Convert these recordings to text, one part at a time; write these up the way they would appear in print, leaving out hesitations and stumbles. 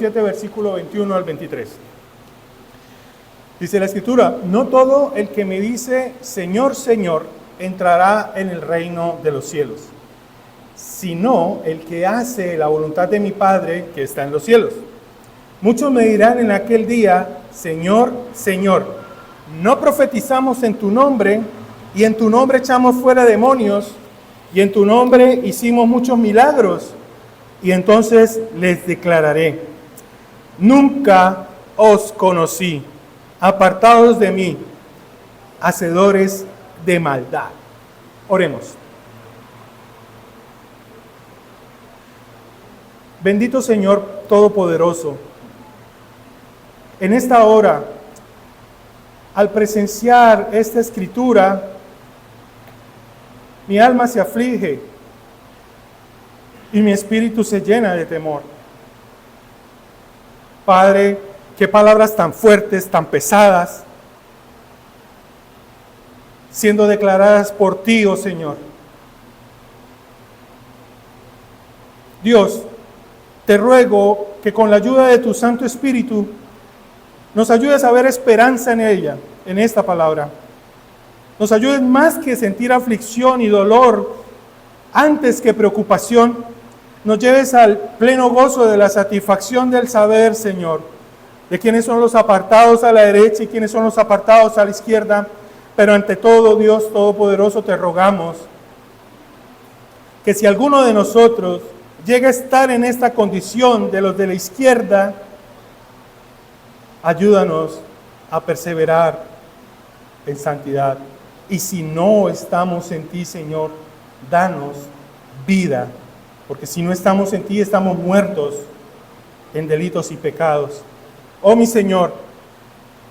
7, versículo 21 al 23. Dice la Escritura: no todo el que me dice Señor, Señor, entrará en el reino de los cielos, sino el que hace la voluntad de mi Padre que está en los cielos. Muchos me dirán en aquel día: Señor, Señor, ¿no profetizamos en tu nombre, y en tu nombre echamos fuera demonios, y en tu nombre hicimos muchos milagros? Y entonces les declararé: nunca os conocí, apartados de mí, hacedores de maldad. Oremos. Bendito Señor Todopoderoso, en esta hora, al presenciar esta escritura, mi alma se aflige y mi espíritu se llena de temor. Padre, qué palabras tan fuertes, tan pesadas, siendo declaradas por ti, oh Señor. Dios, te ruego que con la ayuda de tu Santo Espíritu nos ayudes a ver esperanza en ella, en esta palabra. Nos ayudes más que sentir aflicción y dolor, antes que preocupación, nos lleves al pleno gozo de la satisfacción del saber, Señor, de quiénes son los apartados a la derecha y quiénes son los apartados a la izquierda. Pero ante todo, Dios Todopoderoso, te rogamos que si alguno de nosotros llega a estar en esta condición de los de la izquierda, ayúdanos a perseverar en santidad. Y si no estamos en ti, Señor, danos vida, porque si no estamos en ti, estamos muertos en delitos y pecados. Oh mi Señor,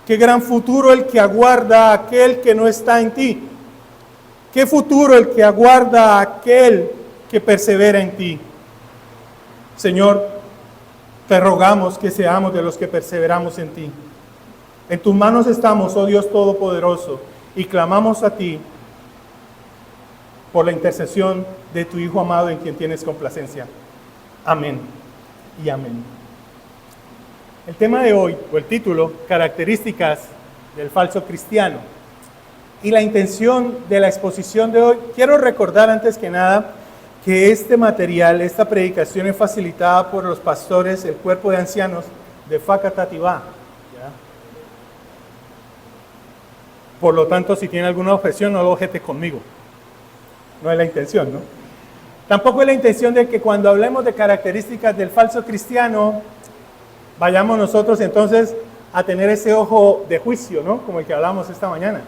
qué gran futuro el que aguarda a aquel que no está en ti. Qué futuro el que aguarda a aquel que persevera en ti. Señor, te rogamos que seamos de los que perseveramos en ti. En tus manos estamos, oh Dios Todopoderoso, y clamamos a ti por la intercesión de tu Hijo amado en quien tienes complacencia. Amén y amén. El tema de hoy, o el título, características del falso cristiano. Y la intención de la exposición de hoy, quiero recordar antes que nada que este material, esta predicación es facilitada por los pastores, el cuerpo de ancianos de Facatativá. Por lo tanto, si tiene alguna objeción, no lo objete conmigo. No es la intención, ¿no? Tampoco es la intención de que cuando hablemos de características del falso cristiano, vayamos nosotros entonces a tener ese ojo de juicio, ¿no? Como el que hablamos esta mañana.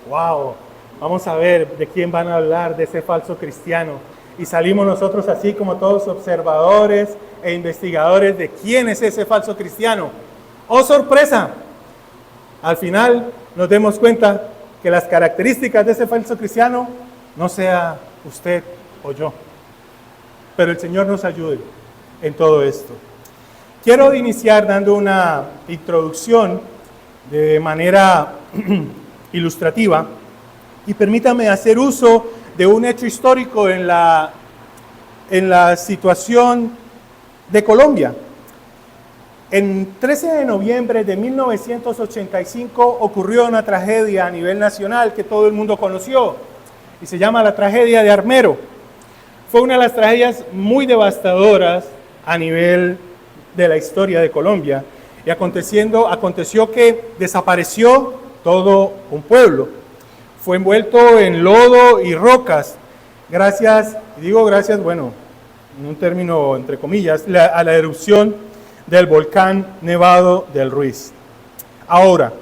¡Wow! Vamos a ver de quién van a hablar, de ese falso cristiano. Y salimos nosotros así como todos observadores e investigadores de quién es ese falso cristiano. ¡Oh, sorpresa! Al final nos demos cuenta que las características de ese falso cristiano no sea usted o yo. Pero el Señor nos ayude en todo esto. Quiero iniciar dando una introducción de manera ilustrativa y permítame hacer uso de un hecho histórico en la situación de Colombia. En 13 de noviembre de 1985 ocurrió una tragedia a nivel nacional que todo el mundo conoció y se llama la tragedia de Armero. Fue una de las tragedias muy devastadoras a nivel de la historia de Colombia y aconteció que desapareció todo un pueblo. Fue envuelto en lodo y rocas, gracias, bueno, en un término entre comillas, a la erupción del volcán Nevado del Ruiz. Ahora,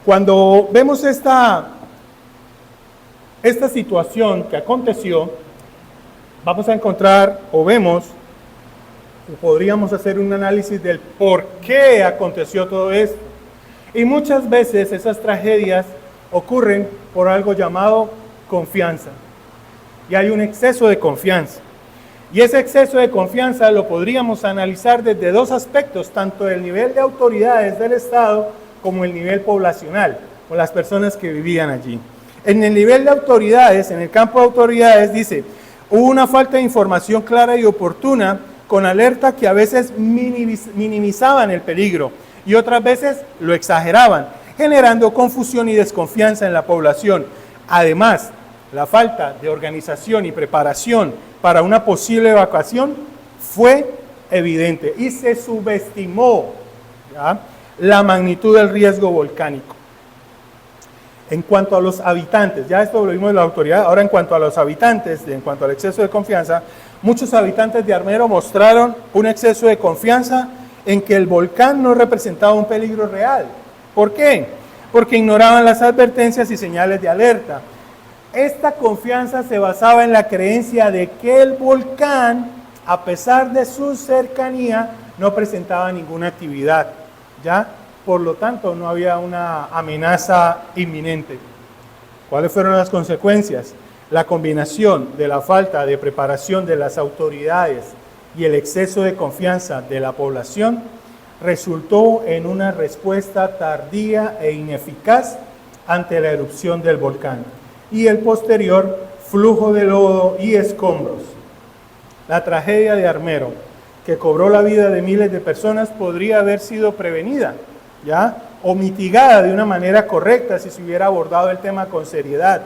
cuando vemos esta situación que aconteció, vamos a encontrar, o podríamos hacer un análisis del por qué aconteció todo esto. Y muchas veces esas tragedias ocurren por algo llamado confianza. Y hay un exceso de confianza. Y ese exceso de confianza lo podríamos analizar desde dos aspectos, tanto el nivel de autoridades del Estado como el nivel poblacional, o las personas que vivían allí. En el nivel de autoridades, en el campo de autoridades, dice: hubo una falta de información clara y oportuna con alerta que a veces minimizaban el peligro y otras veces lo exageraban, generando confusión y desconfianza en la población. Además, la falta de organización y preparación para una posible evacuación fue evidente y se subestimó, ¿ya?, la magnitud del riesgo volcánico. En cuanto a los habitantes, ya esto lo vimos de la autoridad, ahora en cuanto a los habitantes, en cuanto al exceso de confianza, muchos habitantes de Armero mostraron un exceso de confianza en que el volcán no representaba un peligro real. ¿Por qué? Porque ignoraban las advertencias y señales de alerta. Esta confianza se basaba en la creencia de que el volcán, a pesar de su cercanía, no presentaba ninguna actividad, ¿ya? Por lo tanto, no había una amenaza inminente. ¿Cuáles fueron las consecuencias? La combinación de la falta de preparación de las autoridades y el exceso de confianza de la población resultó en una respuesta tardía e ineficaz ante la erupción del volcán y el posterior flujo de lodo y escombros. La tragedia de Armero, que cobró la vida de miles de personas, podría haber sido prevenida, ¿ya?, o mitigada de una manera correcta si se hubiera abordado el tema con seriedad,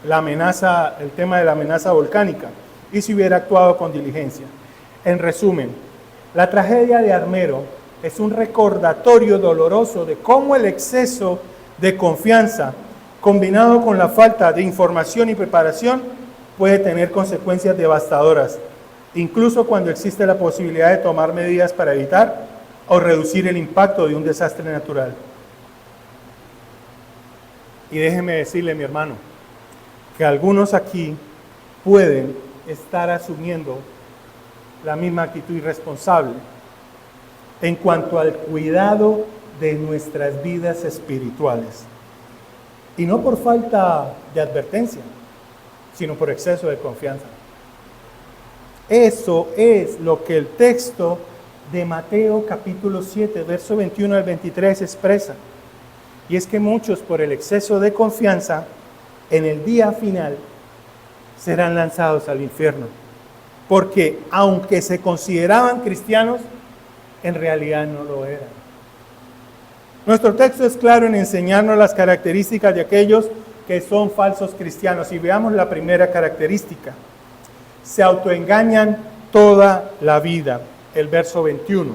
el tema de la amenaza volcánica, y se hubiera actuado con diligencia. En resumen, la tragedia de Armero es un recordatorio doloroso de cómo el exceso de confianza, combinado con la falta de información y preparación, puede tener consecuencias devastadoras, incluso cuando existe la posibilidad de tomar medidas para evitar o reducir el impacto de un desastre natural. Y déjeme decirle, mi hermano, que algunos aquí pueden estar asumiendo la misma actitud irresponsable en cuanto al cuidado de nuestras vidas espirituales. Y no por falta de advertencia, sino por exceso de confianza. Eso es lo que el texto de Mateo capítulo 7, verso 21 al 23 expresa. Y es que muchos, por el exceso de confianza, en el día final serán lanzados al infierno. Porque aunque se consideraban cristianos, en realidad no lo eran. Nuestro texto es claro en enseñarnos las características de aquellos que son falsos cristianos. Y veamos la primera característica. Se autoengañan toda la vida. El verso 21.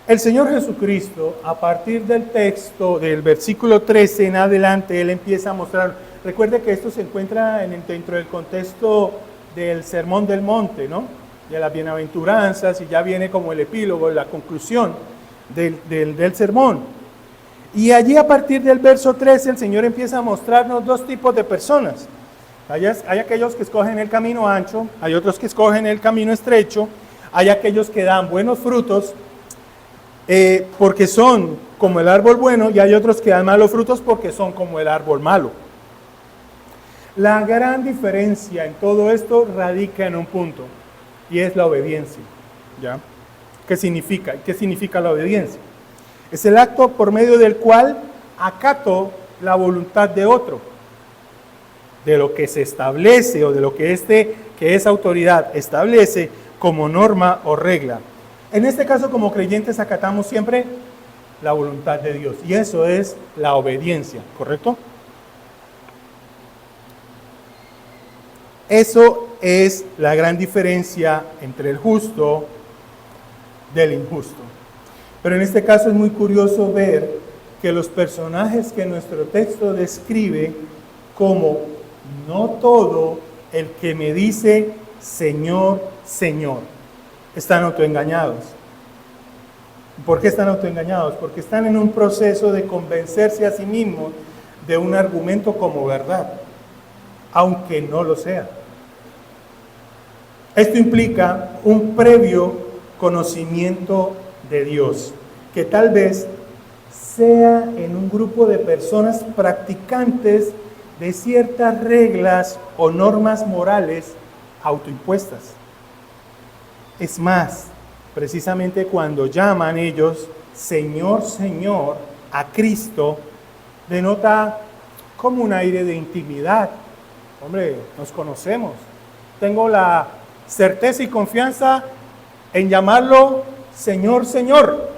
El Señor Jesucristo, a partir del texto del versículo 13 en adelante, Él empieza a mostrar. Recuerde que esto se encuentra dentro del contexto del Sermón del Monte, ¿no?, de las bienaventuranzas, y ya viene como el epílogo, la conclusión del sermón. Y allí, a partir del verso 13, el Señor empieza a mostrarnos dos tipos de personas. Hay aquellos que escogen el camino ancho, hay otros que escogen el camino estrecho, hay aquellos que dan buenos frutos porque son como el árbol bueno, y hay otros que dan malos frutos porque son como el árbol malo. La gran diferencia en todo esto radica en un punto, y es la obediencia, ¿ya? ¿Qué significa? ¿Qué significa la obediencia? Es el acto por medio del cual acato la voluntad de otro, de lo que se establece o de lo que esa autoridad establece como norma o regla. En este caso, como creyentes, acatamos siempre la voluntad de Dios, y eso es la obediencia, ¿correcto? Eso es la gran diferencia entre el justo del injusto. Pero en este caso es muy curioso ver que los personajes que nuestro texto describe como no todo el que me dice Señor, Señor, están autoengañados. ¿Por qué están autoengañados? Porque están en un proceso de convencerse a sí mismos de un argumento como verdad, aunque no lo sea. Esto implica un previo conocimiento de Dios, que tal vez sea en un grupo de personas practicantes de ciertas reglas o normas morales autoimpuestas. Es más, precisamente cuando llaman ellos Señor, Señor a Cristo, denota como un aire de intimidad. Hombre, nos conocemos. Tengo la certeza y confianza en llamarlo Señor, Señor.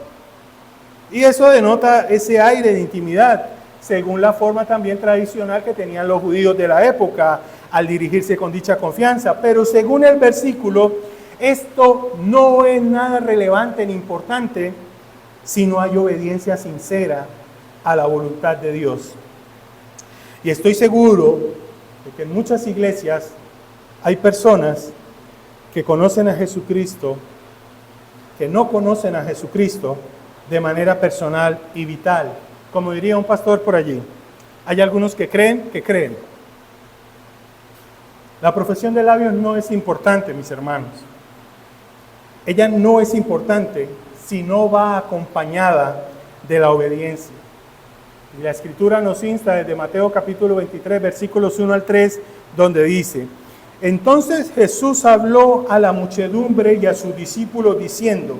Y eso denota ese aire de intimidad, según la forma también tradicional que tenían los judíos de la época al dirigirse con dicha confianza. Pero según el versículo, esto no es nada relevante ni importante si no hay obediencia sincera a la voluntad de Dios. Y estoy seguro de que en muchas iglesias hay personas que conocen a Jesucristo, que no conocen a Jesucristo de manera personal y vital. Como diría un pastor por allí, hay algunos que creen que creen. La profesión de labios no es importante, mis hermanos. Ella no es importante si no va acompañada de la obediencia. Y la Escritura nos insta desde Mateo capítulo 23, versículos 1 al 3, donde dice: entonces Jesús habló a la muchedumbre y a sus discípulos diciendo: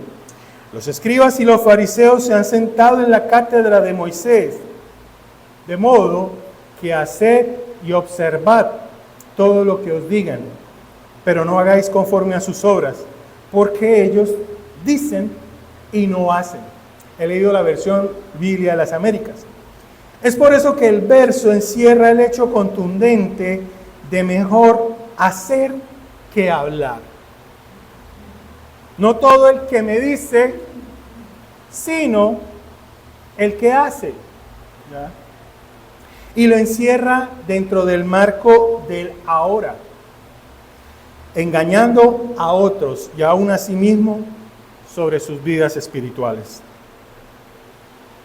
los escribas y los fariseos se han sentado en la cátedra de Moisés, de modo que haced y observad todo lo que os digan, pero no hagáis conforme a sus obras, porque ellos dicen y no hacen. He leído la versión Biblia de las Américas. Es por eso que el verso encierra el hecho contundente de mejor hacer que hablar. No todo el que me dice, sino el que hace. ¿Ya? Y lo encierra dentro del marco del ahora, engañando a otros y aún a sí mismo sobre sus vidas espirituales.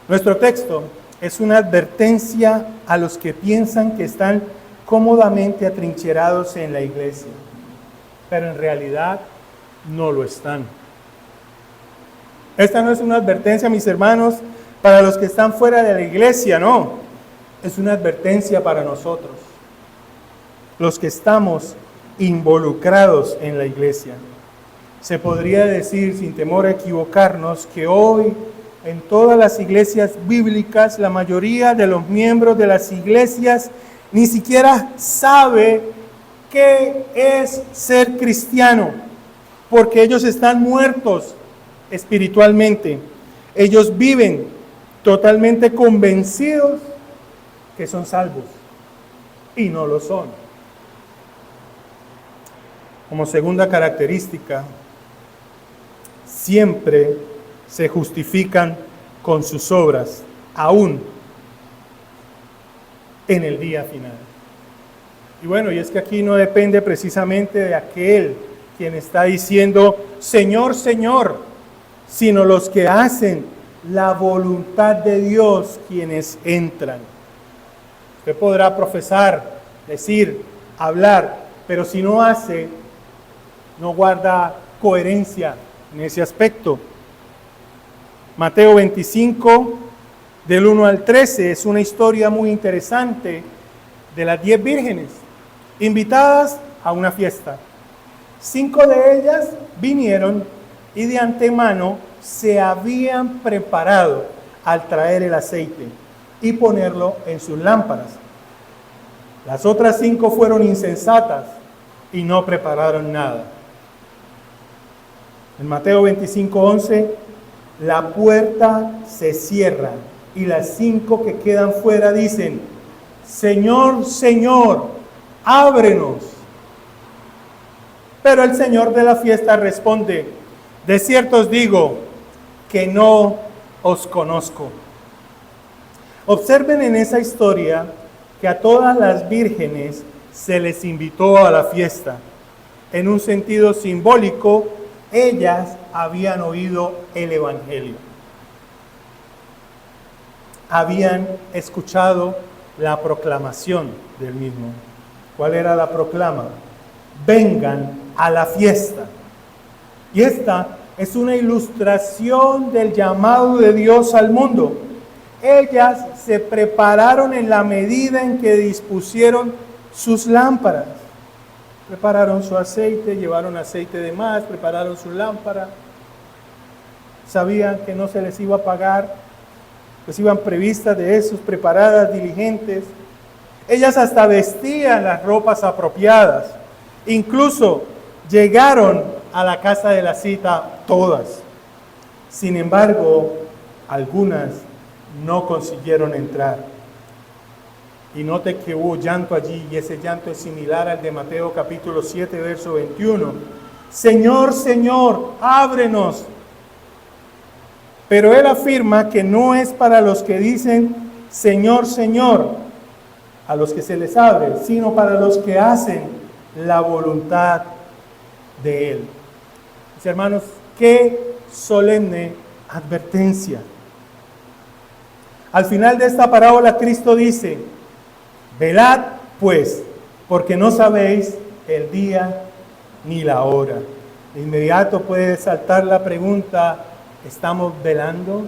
Nuestro texto es una advertencia a los que piensan que están cómodamente atrincherados en la iglesia, pero en realidad no lo están. Esta no es una advertencia, mis hermanos, para los que están fuera de la iglesia, no. Es una advertencia para nosotros, los que estamos involucrados en la iglesia. Se podría decir, sin temor a equivocarnos, que hoy en todas las iglesias bíblicas, la mayoría de los miembros de las iglesias ni siquiera sabe qué es ser cristiano, porque ellos están muertos espiritualmente. Ellos viven totalmente convencidos que son salvos y no lo son. Como segunda característica, siempre se justifican con sus obras, aún en el día final. Y bueno, y es que aquí no depende precisamente de aquel quien está diciendo Señor, Señor, sino los que hacen la voluntad de Dios quienes entran. Usted podrá profesar, decir, hablar, pero si no hace, no guarda coherencia en ese aspecto. Mateo 25, del 1 al 13, es una historia muy interesante de las 10 vírgenes invitadas a una fiesta. 5 de ellas vinieron y de antemano se habían preparado al traer el aceite y ponerlo en sus lámparas. Las otras 5 fueron insensatas y no prepararon nada. En Mateo 25:11, la puerta se cierra y las 5 que quedan fuera dicen: Señor, Señor, ábrenos. Pero el Señor de la fiesta responde: de cierto os digo que no os conozco. Observen en esa historia que a todas las vírgenes se les invitó a la fiesta. En un sentido simbólico, ellas habían oído el Evangelio. Habían escuchado la proclamación del mismo. ¿Cuál era la proclama? Vengan a la fiesta. Y esta es una ilustración del llamado de Dios al mundo. Ellas se prepararon en la medida en que dispusieron sus lámparas. Prepararon su aceite, llevaron aceite de más, prepararon su lámpara. Sabían que no se les iba a pagar, pues iban previstas de esos, preparadas, diligentes. Ellas hasta vestían las ropas apropiadas. Incluso Llegaron a la casa de la cita todas. Sin embargo, algunas no consiguieron entrar. Y note que hubo llanto allí, y ese llanto es similar al de Mateo capítulo 7, verso 21. Señor, Señor, ábrenos. Pero él afirma que no es para los que dicen Señor, Señor, a los que se les abre, sino para los que hacen la voluntad de él. Mis hermanos, qué solemne advertencia. Al final de esta parábola, Cristo dice: velad pues, porque no sabéis el día ni la hora. De inmediato puede saltar la pregunta: ¿estamos velando?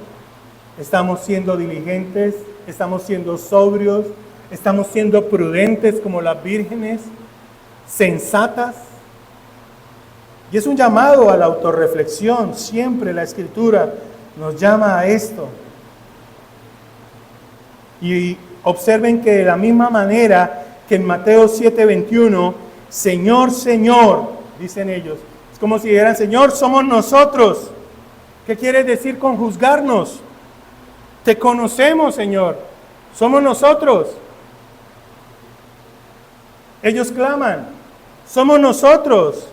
¿Estamos siendo diligentes? ¿Estamos siendo sobrios? ¿Estamos siendo prudentes como las vírgenes? ¿Sensatas? Y es un llamado a la autorreflexión. Siempre la Escritura nos llama a esto. Y observen que de la misma manera que en Mateo 7:21, Señor, Señor, dicen ellos, es como si dijeran: Señor, somos nosotros. ¿Qué quiere decir con juzgarnos? Te conocemos, Señor, somos nosotros. Ellos claman: somos nosotros.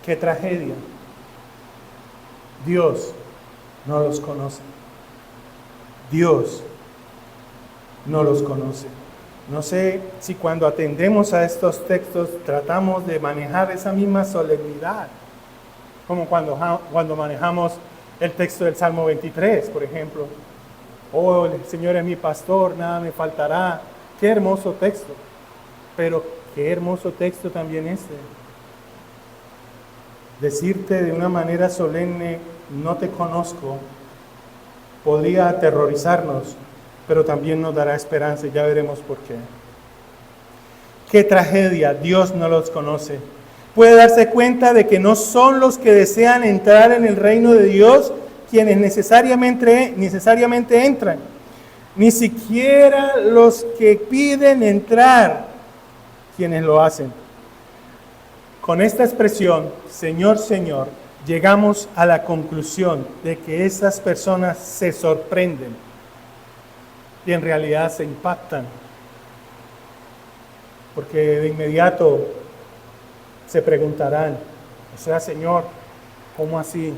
¡Qué tragedia! Dios no los conoce. Dios no los conoce. No sé si cuando atendemos a estos textos tratamos de manejar esa misma solemnidad, como cuando manejamos el texto del Salmo 23, por ejemplo. Oh, el Señor es mi pastor, nada me faltará. Qué hermoso texto, pero qué hermoso texto también este. Decirte de una manera solemne: no te conozco, podría aterrorizarnos, pero también nos dará esperanza, y ya veremos por qué. ¡Qué tragedia! Dios no los conoce. Puede darse cuenta de que no son los que desean entrar en el reino de Dios quienes necesariamente entran, ni siquiera los que piden entrar quienes lo hacen. Con esta expresión, Señor, Señor, llegamos a la conclusión de que esas personas se sorprenden y en realidad se impactan, porque de inmediato se preguntarán: o sea, Señor, ¿cómo así?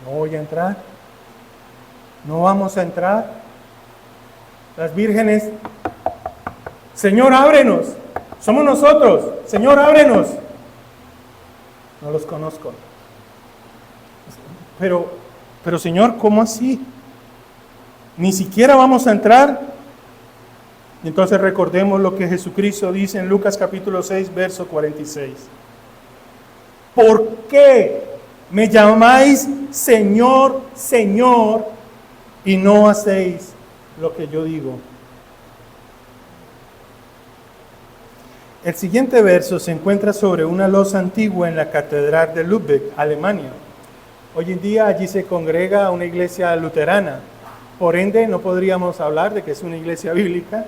¿No voy a entrar? ¿No vamos a entrar? Las vírgenes: Señor, ábrenos, somos nosotros, Señor, ábrenos. No los conozco. Pero Señor, ¿cómo así? ¿Ni siquiera vamos a entrar? Y entonces recordemos lo que Jesucristo dice en Lucas capítulo 6, verso 46. ¿Por qué me llamáis Señor, Señor, y no hacéis lo que yo digo? El siguiente verso se encuentra sobre una losa antigua en la Catedral de Lübeck, Alemania. Hoy en día allí se congrega una iglesia luterana. Por ende, no podríamos hablar de que es una iglesia bíblica,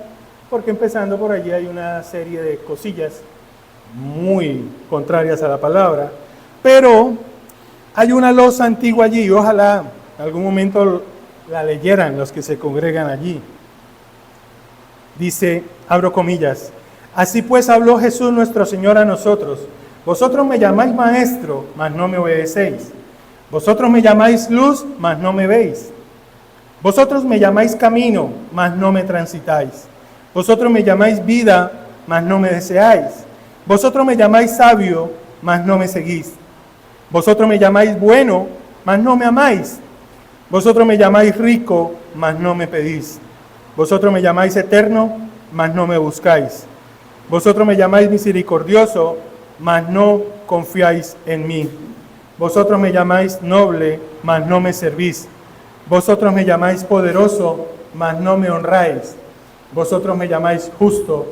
porque empezando por allí hay una serie de cosillas muy contrarias a la palabra. Pero hay una losa antigua allí, y ojalá en algún momento la leyeran los que se congregan allí. Dice, abro comillas: así pues habló Jesús nuestro Señor a nosotros: vosotros me llamáis maestro, mas no me obedecéis. Vosotros me llamáis luz, mas no me veis. Vosotros me llamáis camino, mas no me transitáis. Vosotros me llamáis vida, mas no me deseáis. Vosotros me llamáis sabio, mas no me seguís. Vosotros me llamáis bueno, mas no me amáis. Vosotros me llamáis rico, mas no me pedís. Vosotros me llamáis eterno, mas no me buscáis. Vosotros me llamáis misericordioso, mas no confiáis en mí. Vosotros me llamáis noble, mas no me servís. Vosotros me llamáis poderoso, mas no me honráis. Vosotros me llamáis justo,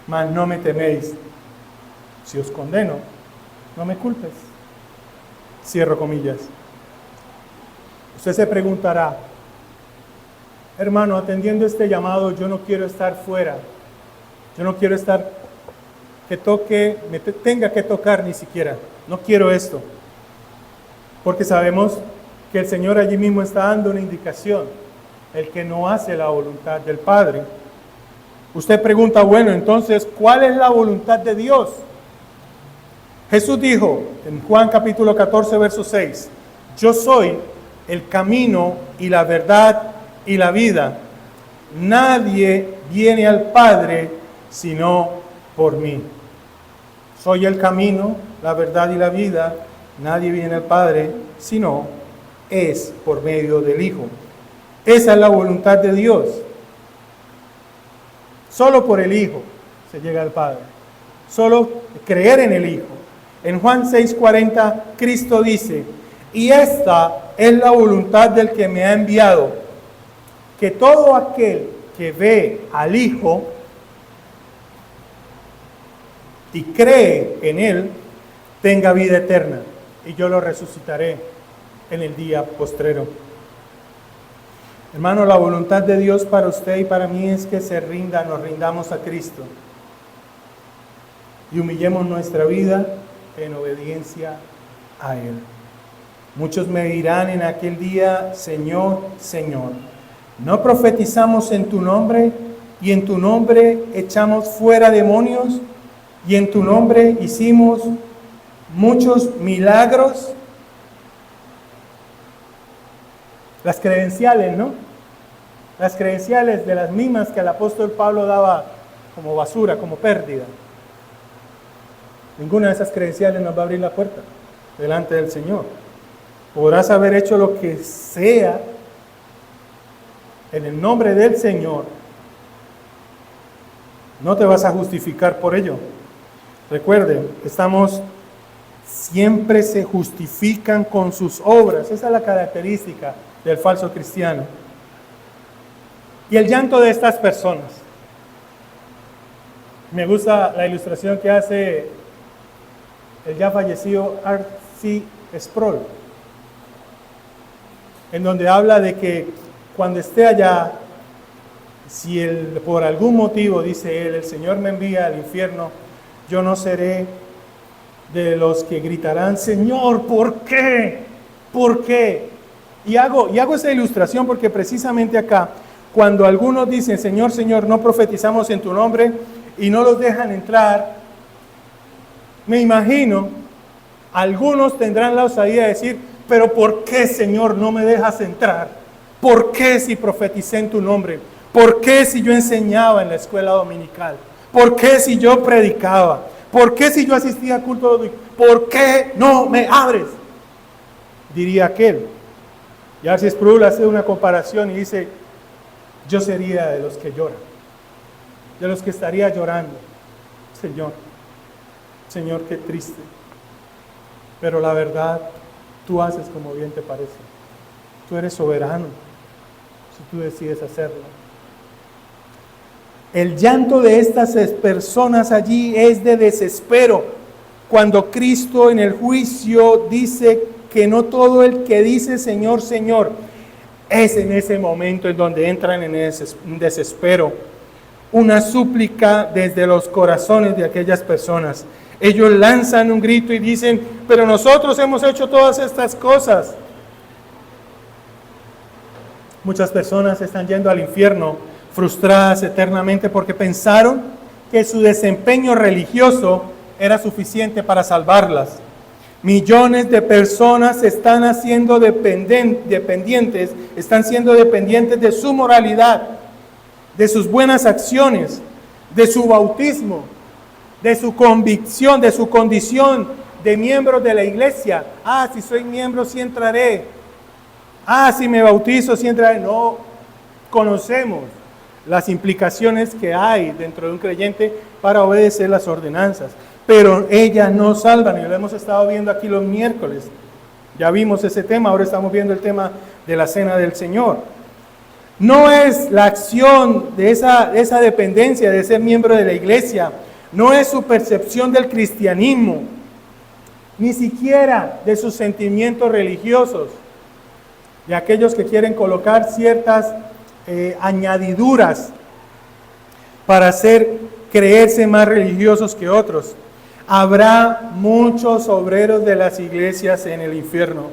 mas no me teméis. Si os condeno, no me culpes. Cierro comillas. Usted se preguntará: hermano, atendiendo este llamado, yo no quiero estar fuera. Yo no quiero estar tenga que tocar ni siquiera. No quiero esto. Porque sabemos que el Señor allí mismo está dando una indicación. El que no hace la voluntad del Padre. Usted pregunta, bueno, entonces, ¿cuál es la voluntad de Dios? Jesús dijo en Juan capítulo 14, verso 6, yo soy el camino y la verdad y la vida. Nadie viene al Padre sino por mí. Soy el camino, la verdad y la vida. Nadie viene al Padre sino es por medio del Hijo. Esa es la voluntad de Dios. Solo por el Hijo se llega al Padre. Solo creer en el Hijo. En Juan 6:40, Cristo dice, y esta es la voluntad del que me ha enviado, que todo aquel que ve al Hijo y cree en Él, tenga vida eterna, y yo lo resucitaré en el día postrero. Hermano, la voluntad de Dios para usted y para mí es que nos rindamos a Cristo y humillemos nuestra vida en obediencia a Él. Muchos me dirán en aquel día, Señor, Señor, ¿no profetizamos en tu nombre y en tu nombre echamos fuera demonios y en tu nombre hicimos muchos milagros? Las credenciales, ¿no? Las credenciales de las mismas que el apóstol Pablo daba como basura, como pérdida. Ninguna de esas credenciales nos va a abrir la puerta delante del Señor. Podrás haber hecho lo que sea en el nombre del Señor. No te vas a justificar por ello. Recuerden, siempre se justifican con sus obras. Esa es la característica del falso cristiano. Y el llanto de estas personas. Me gusta la ilustración que hace el ya fallecido R.C. Sproul, en donde habla de que cuando esté allá, si por algún motivo, dice él, el Señor me envía al infierno, yo no seré de los que gritarán, Señor, ¿por qué? ¿Por qué? Y hago esa ilustración porque precisamente acá, cuando algunos dicen, Señor, Señor, no profetizamos en tu nombre y no los dejan entrar, me imagino, algunos tendrán la osadía de decir, pero ¿por qué, Señor, no me dejas entrar? ¿Por qué si profeticé en tu nombre? ¿Por qué si yo enseñaba en la escuela dominical? ¿Por qué si yo predicaba? ¿Por qué si yo asistía a culto dominical? ¿Por qué no me abres? Diría aquel. Y R.C. Sproul hace una comparación y dice, yo sería de los que lloran, de los que estaría llorando. Señor, qué triste. Pero la verdad, tú haces como bien te parece. Tú eres soberano, si tú decides hacerlo. El llanto de estas personas allí es de desespero, cuando Cristo en el juicio dice que no todo el que dice Señor, Señor, es en ese momento en donde entran en ese desespero. Una súplica desde los corazones de aquellas personas. Ellos lanzan un grito y dicen, pero nosotros hemos hecho todas estas cosas. Muchas personas están yendo al infierno frustradas eternamente porque pensaron que su desempeño religioso era suficiente para salvarlas. Millones de personas están siendo dependientes de su moralidad, de sus buenas acciones, de su bautismo, de su convicción, de su condición de miembro de la iglesia. Si soy miembro, sí entraré. Si me bautizo, sí entraré. No conocemos las implicaciones que hay dentro de un creyente para obedecer las ordenanzas. Pero ellas no salvan, y lo hemos estado viendo aquí los miércoles. Ya vimos ese tema, ahora estamos viendo el tema de la cena del Señor. No es la acción de esa dependencia de ser miembro de la iglesia, no es su percepción del cristianismo, ni siquiera de sus sentimientos religiosos, de aquellos que quieren colocar ciertas añadiduras para ser creerse más religiosos que otros. Habrá muchos obreros de las iglesias en el infierno,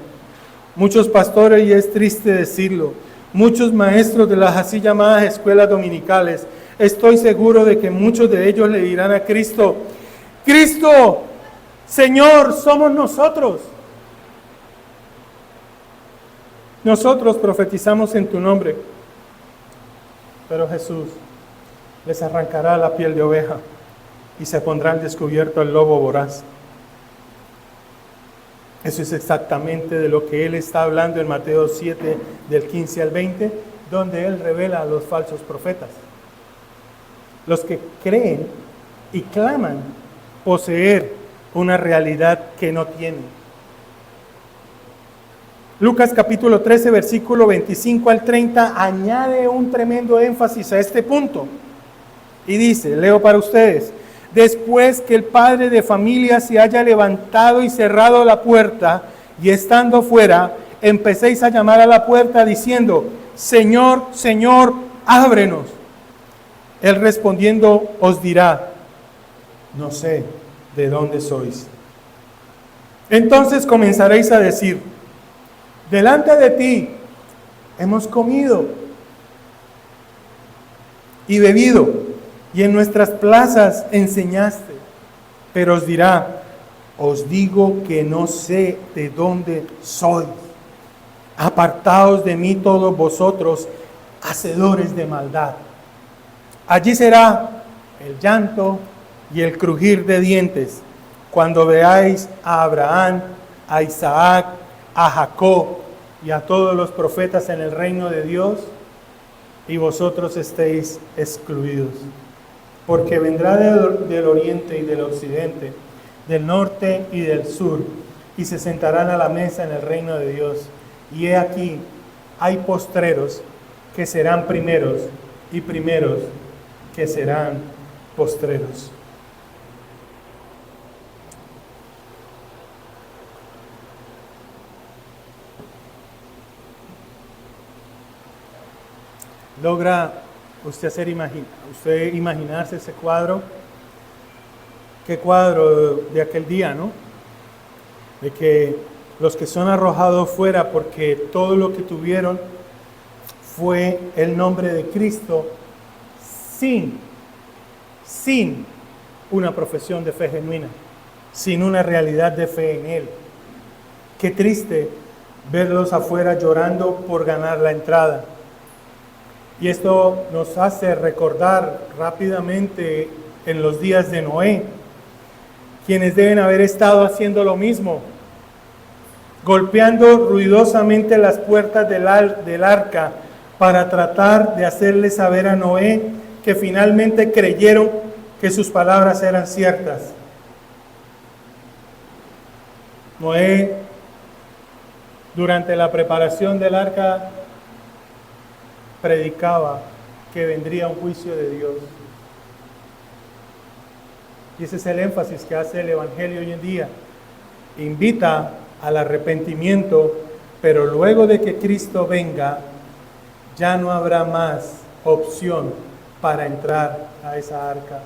muchos pastores, y es triste decirlo, muchos maestros de las así llamadas escuelas dominicales. Estoy seguro de que muchos de ellos le dirán a Cristo: Cristo, Señor, somos nosotros. Nosotros profetizamos en tu nombre. Pero Jesús les arrancará la piel de oveja y se pondrá al descubierto el lobo voraz. Eso es exactamente de lo que Él está hablando en Mateo 7, del 15 al 20, donde Él revela a los falsos profetas. Los que creen y claman poseer una realidad que no tienen. Lucas capítulo 13, versículo 25 al 30, añade un tremendo énfasis a este punto. Y dice, leo para ustedes: después que el padre de familia se haya levantado y cerrado la puerta, y estando fuera, empecéis a llamar a la puerta diciendo: Señor, Señor, ábrenos. Él respondiendo os dirá: no sé de dónde sois. Entonces comenzaréis a decir: delante de ti hemos comido y bebido, y en nuestras plazas enseñaste. Pero os dirá: os digo que no sé de dónde sois. Apartaos de mí todos vosotros, hacedores de maldad. Allí será el llanto y el crujir de dientes, cuando veáis a Abraham, a Isaac, a Jacob y a todos los profetas en el reino de Dios, y vosotros estéis excluidos. Porque vendrá del oriente y del occidente, del norte y del sur, y se sentarán a la mesa en el reino de Dios. Y he aquí, hay postreros que serán primeros, y primeros que serán postreros. ¿Logra usted imaginarse ese cuadro? ¿Qué cuadro de aquel día, no? De que los que son arrojados fuera porque todo lo que tuvieron fue el nombre de Cristo, sin una profesión de fe genuina, sin una realidad de fe en Él. Qué triste verlos afuera llorando por ganar la entrada. Y esto nos hace recordar rápidamente en los días de Noé, quienes deben haber estado haciendo lo mismo, golpeando ruidosamente las puertas del arca para tratar de hacerle saber a Noé que finalmente creyeron que sus palabras eran ciertas. Noé, durante la preparación del arca, predicaba que vendría un juicio de Dios. Y ese es el énfasis que hace el Evangelio hoy en día. Invita al arrepentimiento, pero luego de que Cristo venga, ya no habrá más opción para entrar a esa arca,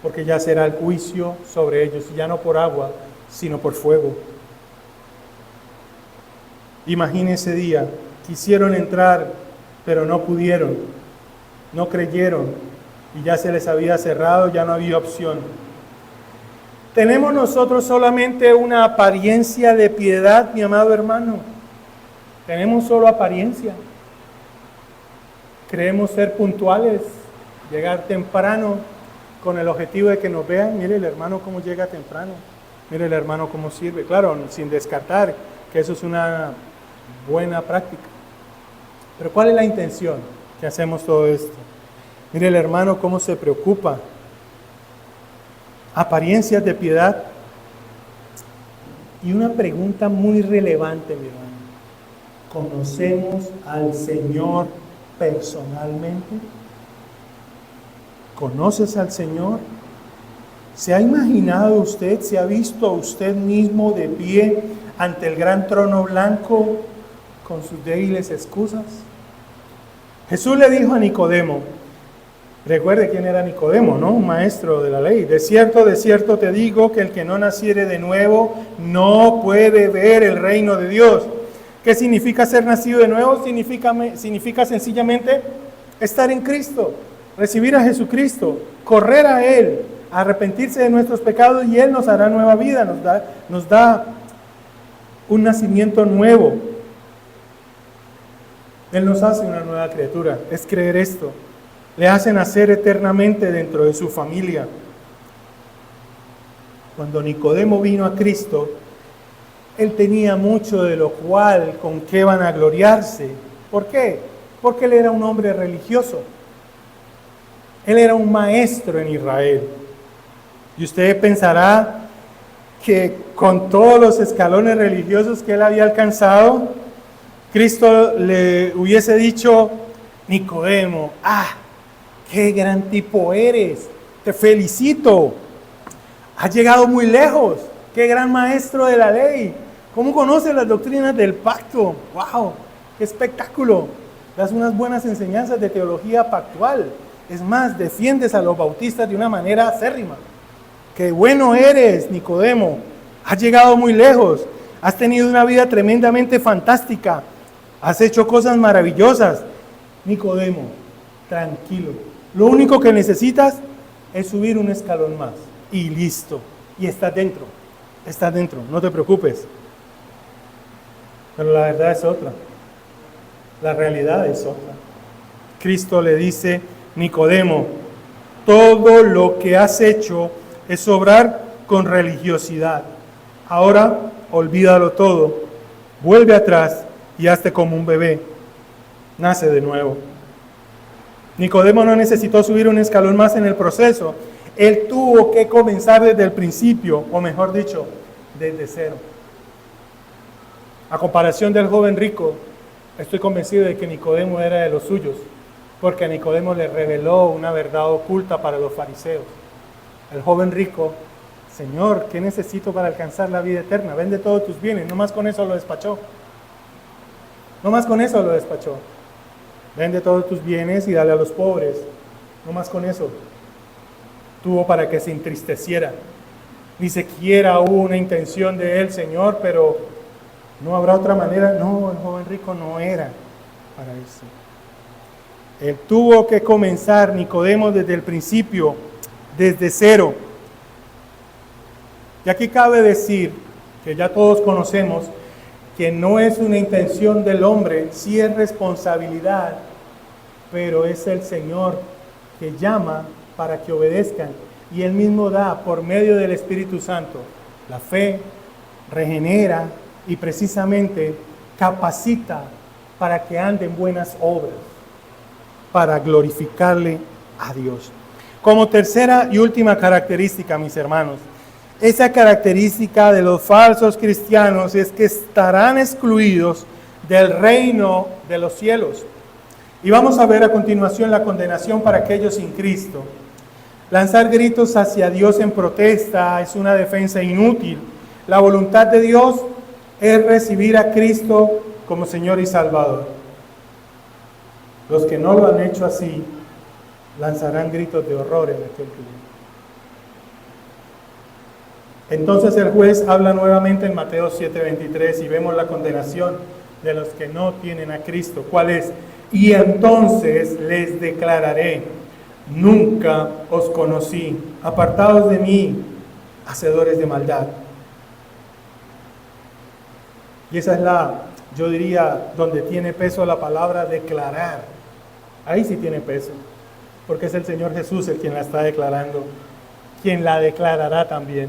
porque ya será el juicio sobre ellos, ya no por agua, sino por fuego. Imagínense ese día, quisieron entrar, pero no pudieron, no creyeron, y ya se les había cerrado, ya no había opción. ¿Tenemos nosotros solamente una apariencia de piedad, mi amado hermano? Tenemos solo apariencia. Creemos ser puntuales, llegar temprano con el objetivo de que nos vean. Mire el hermano cómo llega temprano, mire el hermano cómo sirve. Claro, sin descartar que eso es una buena práctica. Pero ¿cuál es la intención que hacemos todo esto? Mire el hermano cómo se preocupa. Apariencias de piedad. Y una pregunta muy relevante, mi hermano. ¿Conocemos al Señor personalmente? ¿Conoces al Señor? ¿Se ha imaginado usted, se ha visto a usted mismo de pie ante el gran trono blanco con sus débiles excusas? Jesús le dijo a Nicodemo: Recuerde quién era Nicodemo, ¿no? Un maestro de la ley. De cierto te digo que el que no naciere de nuevo no puede ver el reino de Dios. ¿Qué significa ser nacido de nuevo? Significa sencillamente estar en Cristo, recibir a Jesucristo, correr a Él, arrepentirse de nuestros pecados y Él nos hará nueva vida, nos da un nacimiento nuevo. Él nos hace una nueva criatura, es creer esto. Le hace nacer eternamente dentro de su familia. Cuando Nicodemo vino a Cristo, él tenía mucho de lo cual con qué vanagloriarse. ¿Por qué? Porque él era un hombre religioso. Él era un maestro en Israel. Y usted pensará que con todos los escalones religiosos que él había alcanzado, Cristo le hubiese dicho: Nicodemo, ¡qué gran tipo eres! ¡Te felicito! Has llegado muy lejos. ¡Qué gran maestro de la ley! ¿Cómo conoces las doctrinas del pacto? ¡Wow! ¡Qué espectáculo! Das unas buenas enseñanzas de teología pactual. Es más, defiendes a los bautistas de una manera acérrima. ¡Qué bueno eres, Nicodemo! Has llegado muy lejos. Has tenido una vida tremendamente fantástica. Has hecho cosas maravillosas. Nicodemo, tranquilo. Lo único que necesitas es subir un escalón más. Y listo. Y estás dentro. Estás dentro. No te preocupes. Pero la verdad es otra. La realidad es otra. Cristo le dice: Nicodemo, todo lo que has hecho es obrar con religiosidad. Ahora, olvídalo todo. Vuelve atrás y hazte como un bebé. Nace de nuevo. Nicodemo no necesitó subir un escalón más en el proceso. Él tuvo que comenzar desde el principio, o mejor dicho, desde cero. A comparación del joven rico, estoy convencido de que Nicodemo era de los suyos, porque a Nicodemo le reveló una verdad oculta para los fariseos. El joven rico: Señor, ¿qué necesito para alcanzar la vida eterna? Vende todos tus bienes. No más con eso lo despachó. Vende todos tus bienes y dale a los pobres. No más con eso. Tuvo para que se entristeciera. Ni siquiera hubo una intención de él: Señor, pero no habrá otra manera. No, el joven rico no era para eso. Él tuvo que comenzar, Nicodemo, desde el principio, desde cero. Y aquí cabe decir, que ya todos conocemos, que no es una intención del hombre, sí es responsabilidad, pero es el Señor que llama para que obedezcan, y Él mismo da por medio del Espíritu Santo la fe, regenera y precisamente capacita para que anden buenas obras, para glorificarle a Dios. Como tercera y última característica, mis hermanos, esa característica de los falsos cristianos es que estarán excluidos del reino de los cielos. Y vamos a ver a continuación la condenación para aquellos sin Cristo. Lanzar gritos hacia Dios en protesta es una defensa inútil. La voluntad de Dios es recibir a Cristo como Señor y Salvador. Los que no lo han hecho así lanzarán gritos de horror en aquel día. Entonces el juez habla nuevamente en Mateo 7:23 y vemos la condenación de los que no tienen a Cristo. ¿Cuál es? Y entonces les declararé: nunca os conocí, apartados de mí, hacedores de maldad. Y esa es yo diría, donde tiene peso la palabra declarar. Ahí sí tiene peso, porque es el Señor Jesús el quien la está declarando, quien la declarará también.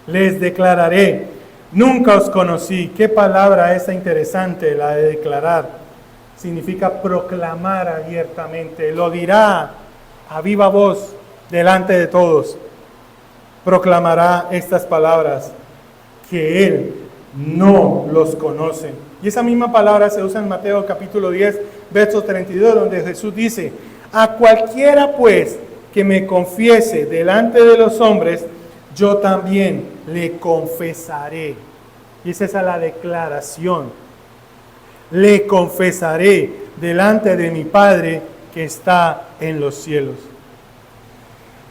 Les declararé: nunca os conocí. Qué palabra esa interesante, la de declarar. Significa proclamar abiertamente. Lo dirá a viva voz delante de todos. Proclamará estas palabras, que Él no los conoce. Y esa misma palabra se usa en Mateo capítulo 10, verso 32, donde Jesús dice: a cualquiera pues que me confiese delante de los hombres, yo también le confesaré. Y esa es la declaración. Le confesaré delante de mi Padre que está en los cielos.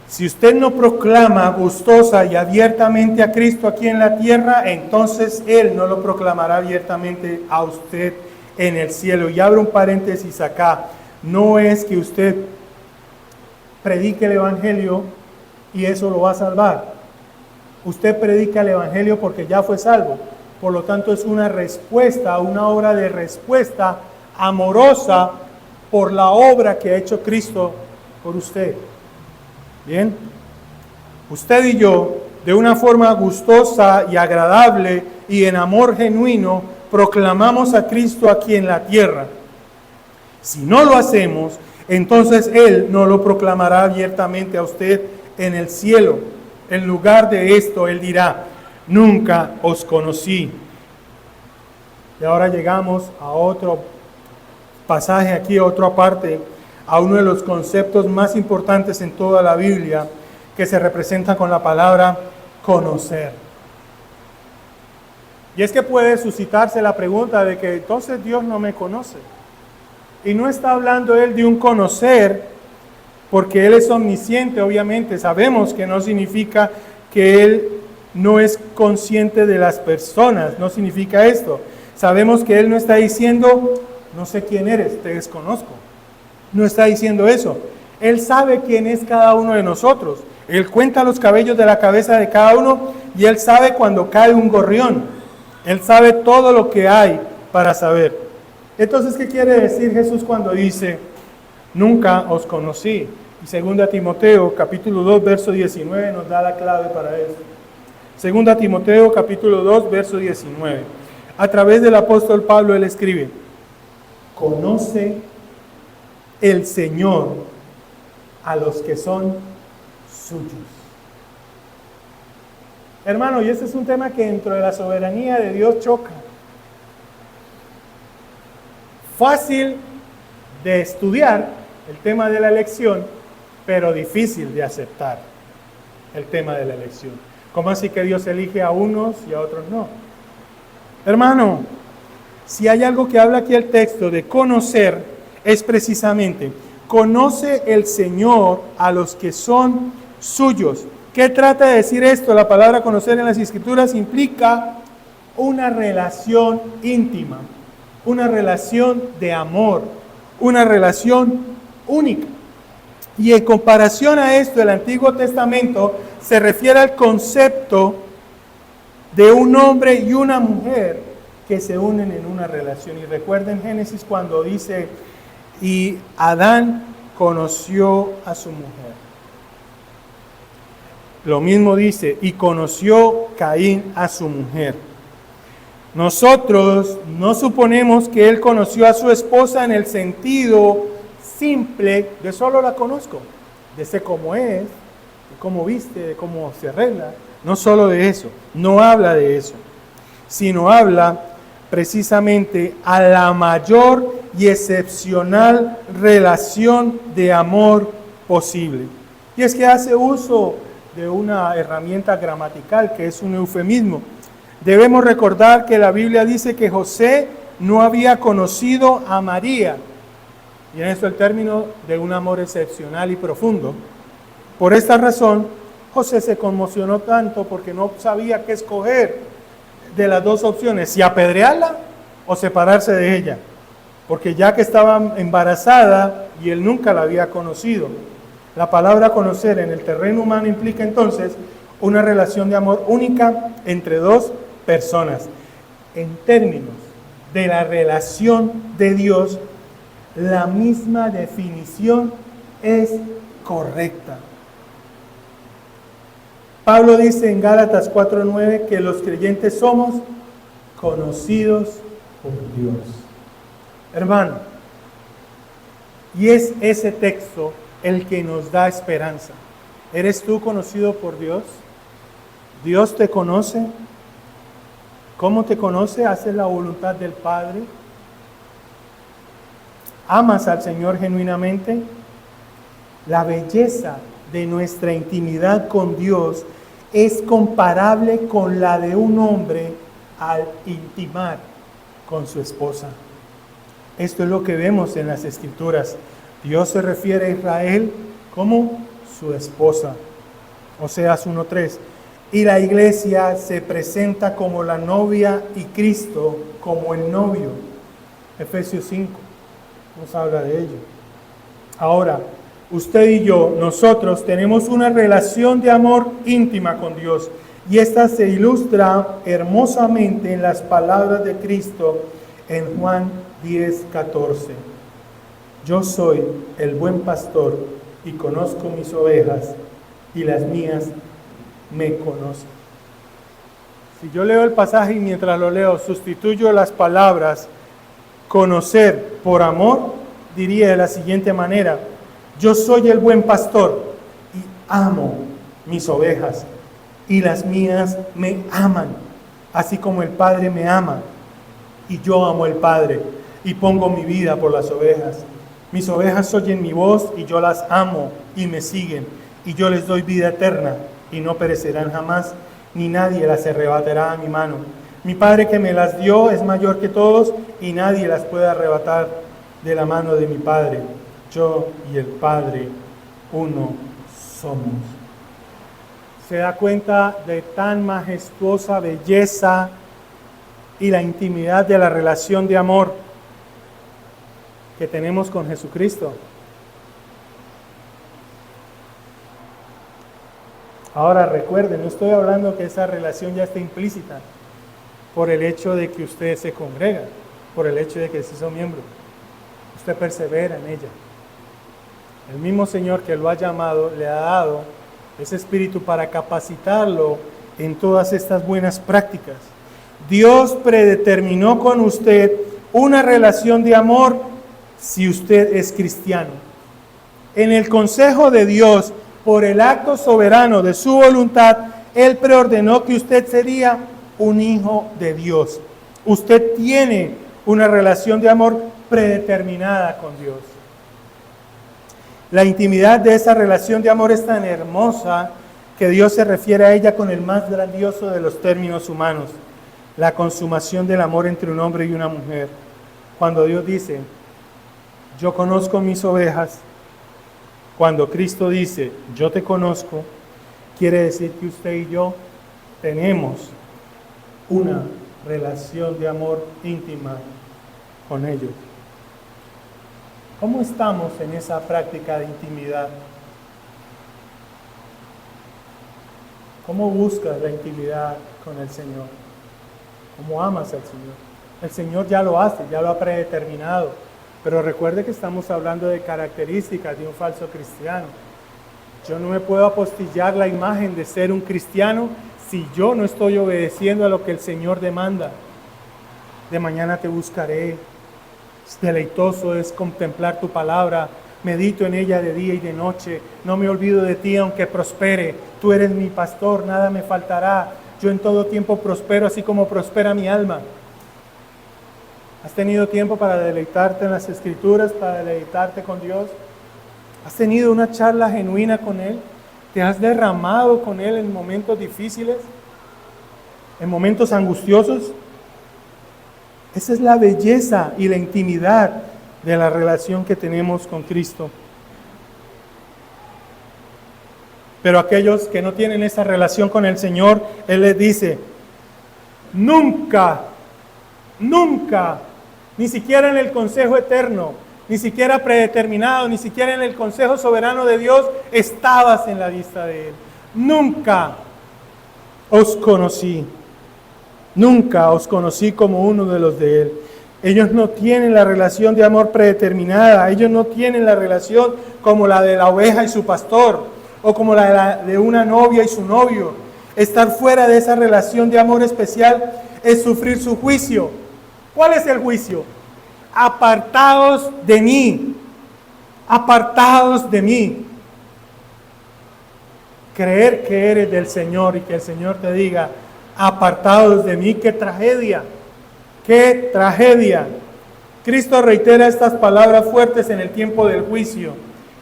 Si usted no proclama gustosa y abiertamente a Cristo aquí en la tierra, entonces Él no lo proclamará abiertamente a usted en el cielo. Y abro un paréntesis acá. No es que usted predique el Evangelio y eso lo va a salvar. Usted predica el Evangelio porque ya fue salvo. Por lo tanto, es una respuesta, una obra de respuesta amorosa por la obra que ha hecho Cristo por usted. Bien, usted y yo, de una forma gustosa y agradable y en amor genuino, proclamamos a Cristo aquí en la tierra. Si no lo hacemos, entonces Él no lo proclamará abiertamente a usted en el cielo. En lugar de esto, Él dirá: nunca os conocí. Y ahora llegamos a otro pasaje aquí, a otra parte, a uno de los conceptos más importantes en toda la Biblia, que se representa con la palabra conocer. Y es que puede suscitarse la pregunta de que entonces Dios no me conoce. Y no está hablando Él de un conocer, porque Él es omnisciente, obviamente. Sabemos que no significa que Él no es consciente de las personas, no significa esto. Sabemos que Él no está diciendo: no sé quién eres, te desconozco. No está diciendo eso. Él sabe quién es cada uno de nosotros. Él cuenta los cabellos de la cabeza de cada uno y Él sabe cuando cae un gorrión. Él sabe todo lo que hay para saber. Entonces, ¿qué quiere decir Jesús cuando dice: nunca os conocí? Y 2 Timoteo capítulo 2 verso 19 nos da la clave para eso. 2 Timoteo capítulo 2 verso 19. A través del apóstol Pablo él escribe: conoce el Señor a los que son suyos. Hermano, y este es un tema que dentro de la soberanía de Dios choca. Fácil de estudiar el tema de la elección, pero difícil de aceptar el tema de la elección. ¿Cómo así que Dios elige a unos y a otros no? Hermano, si hay algo que habla aquí el texto de conocer, es precisamente: conoce el Señor a los que son suyos. ¿Qué trata de decir esto? La palabra conocer en las Escrituras implica una relación íntima, una relación de amor, una relación única. Y en comparación a esto, el Antiguo Testamento se refiere al concepto de un hombre y una mujer que se unen en una relación. Y recuerden Génesis cuando dice: y Adán conoció a su mujer. Lo mismo dice: y conoció Caín a su mujer. Nosotros no suponemos que él conoció a su esposa en el sentido simple de solo la conozco, de sé cómo es, de cómo viste, de cómo se arregla. No solo de eso, no habla de eso, sino habla precisamente a la mayor y excepcional relación de amor posible. Y es que hace uso de una herramienta gramatical que es un eufemismo. Debemos recordar que la Biblia dice que José no había conocido a María, y en eso el término de un amor excepcional y profundo. Por esta razón, José se conmocionó tanto porque no sabía qué escoger de las dos opciones: si apedrearla o separarse de ella, porque ya que estaba embarazada y él nunca la había conocido. La palabra conocer en el terreno humano implica entonces una relación de amor única entre dos personas. En términos de la relación de Dios, la misma definición es correcta. Pablo dice en Gálatas 4:9 que los creyentes somos conocidos por Dios. Hermano, y es ese texto el que nos da esperanza. ¿Eres tú conocido por Dios? ¿Dios te conoce? ¿Cómo te conoce? ¿Haces la voluntad del Padre? ¿Amas al Señor genuinamente? La belleza de nuestra intimidad con Dios es comparable con la de un hombre al intimar con su esposa. Esto es lo que vemos en las Escrituras. Dios se refiere a Israel como su esposa. Oseas 1:3. Y la iglesia se presenta como la novia y Cristo como el novio. Efesios 5 nos habla de ello. Ahora, usted y yo, nosotros tenemos una relación de amor íntima con Dios. Y esta se ilustra hermosamente en las palabras de Cristo en Juan 10:14. Yo soy el buen pastor y conozco mis ovejas y las mías me conocen. Si yo leo el pasaje y mientras lo leo sustituyo las palabras conocer por amor, diría de la siguiente manera: yo soy el buen pastor y amo mis ovejas y las mías me aman, así como el Padre me ama y yo amo al Padre y pongo mi vida por las ovejas. Mis ovejas oyen mi voz y yo las amo y me siguen, y yo les doy vida eterna y no perecerán jamás, ni nadie las arrebatará a mi mano. Mi Padre que me las dio es mayor que todos y nadie las puede arrebatar de la mano de mi Padre. Yo y el Padre uno somos. ¿Se da cuenta de tan majestuosa belleza y la intimidad de la relación de amor que tenemos con Jesucristo? Ahora recuerden, no estoy hablando que esa relación ya esté implícita por el hecho de que usted se congrega, por el hecho de que se hizo miembro. Usted persevera en ella. El mismo Señor que lo ha llamado le ha dado ese espíritu para capacitarlo en todas estas buenas prácticas. Dios predeterminó con usted una relación de amor si usted es cristiano. En el consejo de Dios, por el acto soberano de su voluntad, Él preordenó que usted sería un hijo de Dios. Usted tiene una relación de amor predeterminada con Dios. La intimidad de esa relación de amor es tan hermosa que Dios se refiere a ella con el más grandioso de los términos humanos: la consumación del amor entre un hombre y una mujer. Cuando Dios dice, yo conozco mis ovejas, cuando Cristo dice, yo te conozco, quiere decir que usted y yo tenemos una relación de amor íntima con ellos. ¿Cómo estamos en esa práctica de intimidad? ¿Cómo buscas la intimidad con el Señor? ¿Cómo amas al Señor? El Señor ya lo hace, ya lo ha predeterminado. Pero recuerde que estamos hablando de características de un falso cristiano. Yo no me puedo apostillar la imagen de ser un cristiano si yo no estoy obedeciendo a lo que el Señor demanda. De mañana te buscaré. Deleitoso es contemplar tu palabra. Medito en ella de día y de noche. No me olvido de ti aunque prospere. Tú eres mi pastor, nada me faltará. Yo en todo tiempo prospero, así como prospera mi alma. ¿Has tenido tiempo para deleitarte en las Escrituras, para deleitarte con Dios? ¿Has tenido una charla genuina con Él? ¿Te has derramado con Él en momentos difíciles? ¿En momentos angustiosos? Esa es la belleza y la intimidad de la relación que tenemos con Cristo. Pero aquellos que no tienen esa relación con el Señor, Él les dice, nunca, ni siquiera en el consejo eterno, ni siquiera predeterminado, ni siquiera en el consejo soberano de Dios, estabas en la vista de Él. Nunca os conocí. Nunca os conocí como uno de los de Él. Ellos no tienen la relación de amor predeterminada. Ellos no tienen la relación como la de la oveja y su pastor, o como la de una novia y su novio. Estar fuera de esa relación de amor especial es sufrir su juicio. ¿Cuál es el juicio? Apartados de mí. Apartados de mí. Creer que eres del Señor y que el Señor te diga, apartados de mí, qué tragedia, qué tragedia. Cristo reitera estas palabras fuertes en el tiempo del juicio,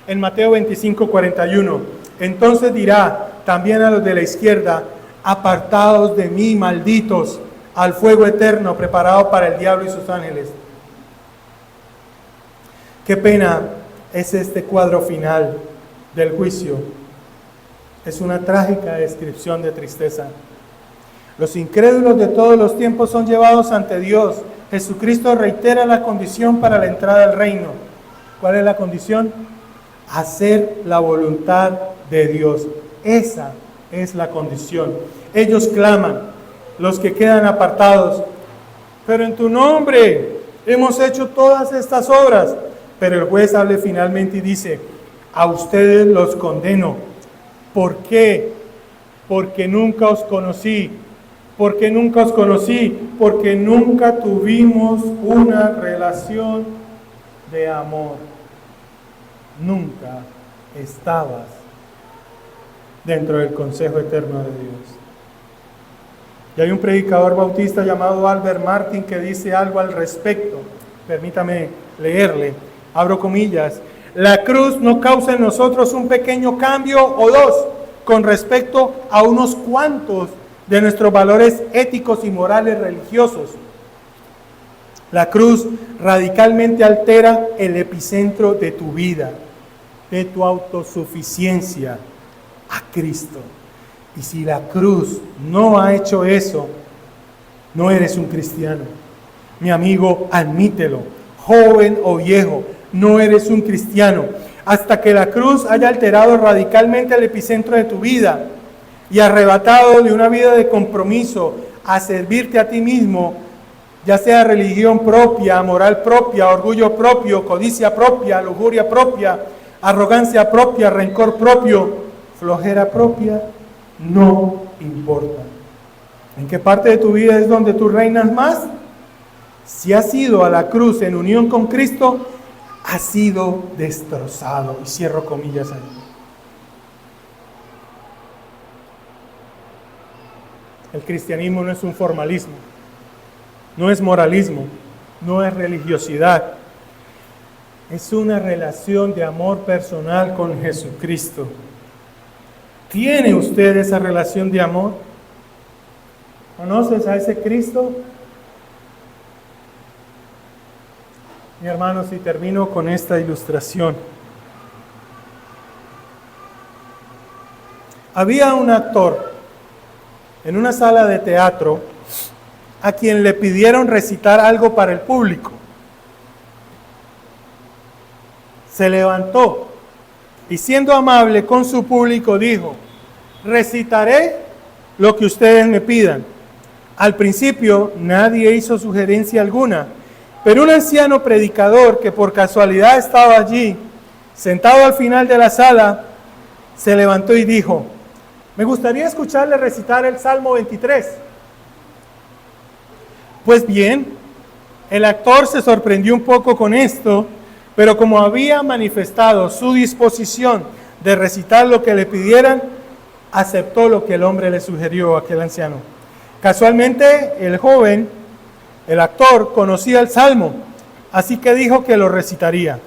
en Mateo 25:41. Entonces dirá también a los de la izquierda, apartados de mí, malditos, al fuego eterno preparado para el diablo y sus ángeles. Qué pena es este cuadro final, del juicio es una trágica descripción de tristeza. Los incrédulos de todos los tiempos son llevados ante Dios. Jesucristo reitera la condición para la entrada al reino. ¿Cuál es la condición? Hacer la voluntad de Dios. Esa es la condición. Ellos claman, los que quedan apartados, pero en tu nombre hemos hecho todas estas obras. Pero el juez habla finalmente y dice, a ustedes los condeno. ¿Por qué? Porque nunca os conocí. Porque nunca os conocí. Porque nunca tuvimos una relación de amor. Nunca estabas dentro del consejo eterno de Dios. Y hay un predicador bautista llamado Albert Martin que dice algo al respecto. Permítame leerle. Abro comillas. La cruz no causa en nosotros un pequeño cambio o dos con respecto a unos cuantos de nuestros valores éticos y morales religiosos. La cruz radicalmente altera el epicentro de tu vida, de tu autosuficiencia a Cristo. Y si la cruz no ha hecho eso, no eres un cristiano. Mi amigo, admítelo, joven o viejo, no eres un cristiano. Hasta que la cruz haya alterado radicalmente el epicentro de tu vida y arrebatado de una vida de compromiso a servirte a ti mismo, ya sea religión propia, moral propia, orgullo propio, codicia propia, lujuria propia, arrogancia propia, rencor propio, flojera propia, no importa. ¿En qué parte de tu vida es donde tú reinas más? Si has ido a la cruz en unión con Cristo, has sido destrozado. Y cierro comillas ahí. El cristianismo no es un formalismo, no es moralismo, no es religiosidad. Es una relación de amor personal con Jesucristo. ¿Tiene usted esa relación de amor? ¿Conoces a ese Cristo? Mi hermanos, y termino con esta ilustración. Había un actor en una sala de teatro a quien le pidieron recitar algo para el público. Se levantó y siendo amable con su público dijo, recitaré lo que ustedes me pidan. Al principio nadie hizo sugerencia alguna, pero un anciano predicador que por casualidad estaba allí, sentado al final de la sala, se levantó y dijo, me gustaría escucharle recitar el Salmo 23. Pues bien, el actor se sorprendió un poco con esto, pero como había manifestado su disposición de recitar lo que le pidieran, aceptó lo que el hombre le sugirió a aquel anciano. Casualmente, el joven, el actor, conocía el Salmo, así que dijo que lo recitaría.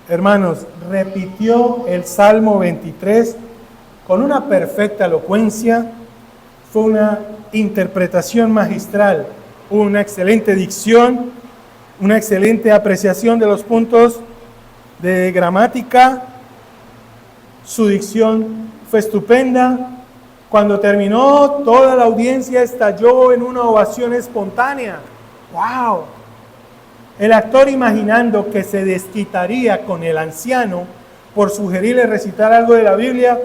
Hermanos, repitió el Salmo 23 con una perfecta elocuencia. Fue una interpretación magistral, una excelente dicción, una excelente apreciación de los puntos de gramática. Su dicción fue estupenda. Cuando terminó, toda la audiencia estalló en una ovación espontánea. ¡Wow! El actor, imaginando que se desquitaría con el anciano por sugerirle recitar algo de la Biblia,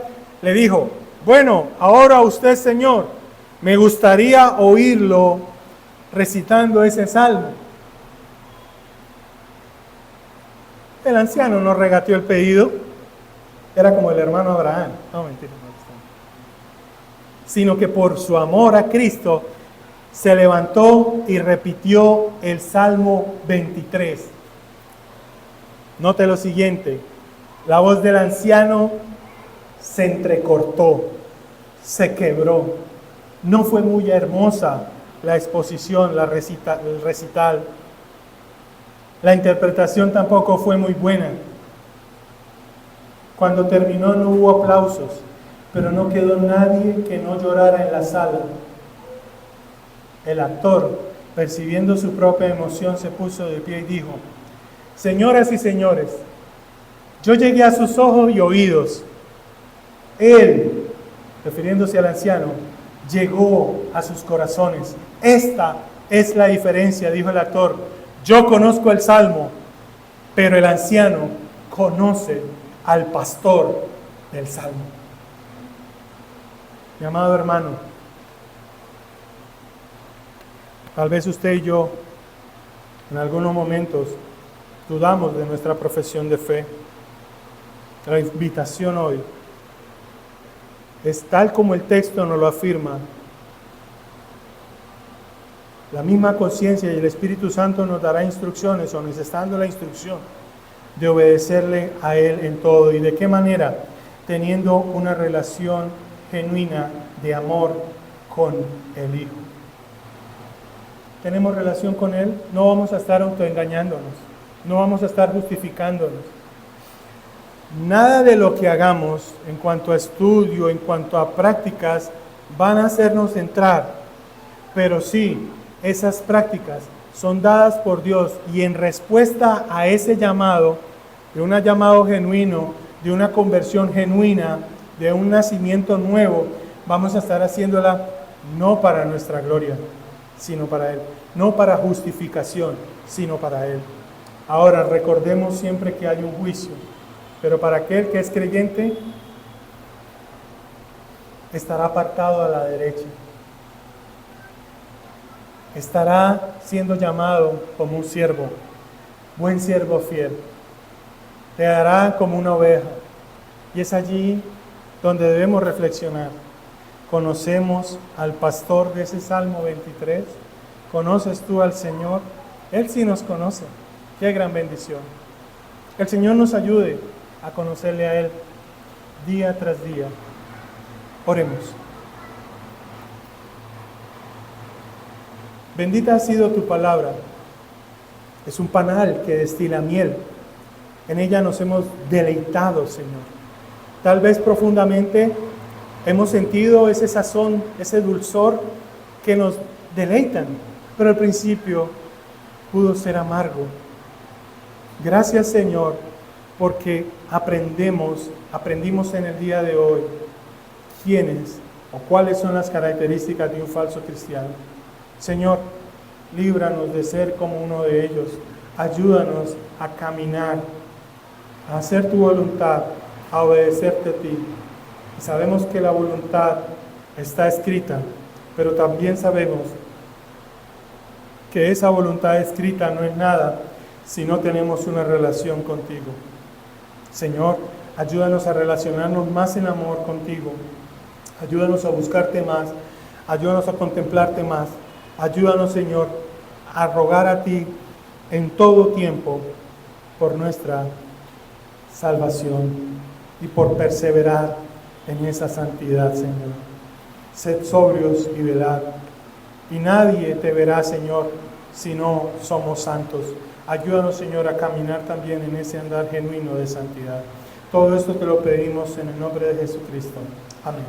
le dijo, bueno, ahora usted, señor, me gustaría oírlo recitando ese salmo. El anciano no regateó el pedido, era como el hermano Abraham, no, mentira, sino que por su amor a Cristo se levantó y repitió el Salmo 23. Note lo siguiente, la voz del anciano se entrecortó, se quebró. No fue muy hermosa la exposición, el recital. La interpretación tampoco fue muy buena. Cuando terminó no hubo aplausos, pero no quedó nadie que no llorara en la sala. El actor, percibiendo su propia emoción, se puso de pie y dijo, señoras y señores, Yo llegué a sus ojos y oídos. Él, refiriéndose al anciano, llegó a sus corazones. Esta es la diferencia, dijo el actor. Yo conozco el salmo, pero el anciano conoce al pastor del salmo. Mi amado hermano, tal vez usted y yo en algunos momentos dudamos de nuestra profesión de fe. La invitación hoy es tal como el texto nos lo afirma. La misma conciencia y el Espíritu Santo nos dará instrucciones, o nos está dando la instrucción de obedecerle a Él en todo. ¿Y de qué manera? Teniendo una relación genuina de amor con el Hijo. Tenemos relación con Él, no vamos a estar autoengañándonos, no vamos a estar justificándonos. Nada de lo que hagamos en cuanto a estudio, en cuanto a prácticas, van a hacernos entrar, pero sí, esas prácticas son dadas por Dios y en respuesta a ese llamado, de un llamado genuino, de una conversión genuina, de un nacimiento nuevo, vamos a estar haciéndola no para nuestra gloria, sino para Él, no para justificación, sino para Él. Ahora, recordemos siempre que hay un juicio, pero para aquel que es creyente, estará apartado a la derecha. Estará siendo llamado como un siervo, buen siervo fiel. Te hará como una oveja. Y es allí donde debemos reflexionar. ¿Conocemos al pastor de ese Salmo 23? ¿Conoces tú al Señor? Él sí nos conoce. Qué gran bendición. Que el Señor nos ayude a conocerle a Él día tras día. Oremos. Bendita ha sido tu palabra. Es un panal que destila miel. En ella nos hemos deleitado, Señor. Tal vez profundamente hemos sentido ese sazón, ese dulzor que nos deleitan, pero al principio pudo ser amargo. Gracias, Señor, porque aprendimos en el día de hoy quiénes o cuáles son las características de un falso cristiano. Señor, líbranos de ser como uno de ellos. Ayúdanos a caminar, a hacer tu voluntad, a obedecerte a ti. Y sabemos que la voluntad está escrita, pero también sabemos que esa voluntad escrita no es nada si no tenemos una relación contigo. Señor, ayúdanos a relacionarnos más en amor contigo. Ayúdanos a buscarte más. Ayúdanos a contemplarte más. Ayúdanos, Señor, a rogar a ti en todo tiempo por nuestra salvación y por perseverar en esa santidad, Señor. Sed sobrios y velad. Y nadie te verá, Señor, si no somos santos. Ayúdanos, Señor, a caminar también en ese andar genuino de santidad. Todo esto te lo pedimos en el nombre de Jesucristo. Amén.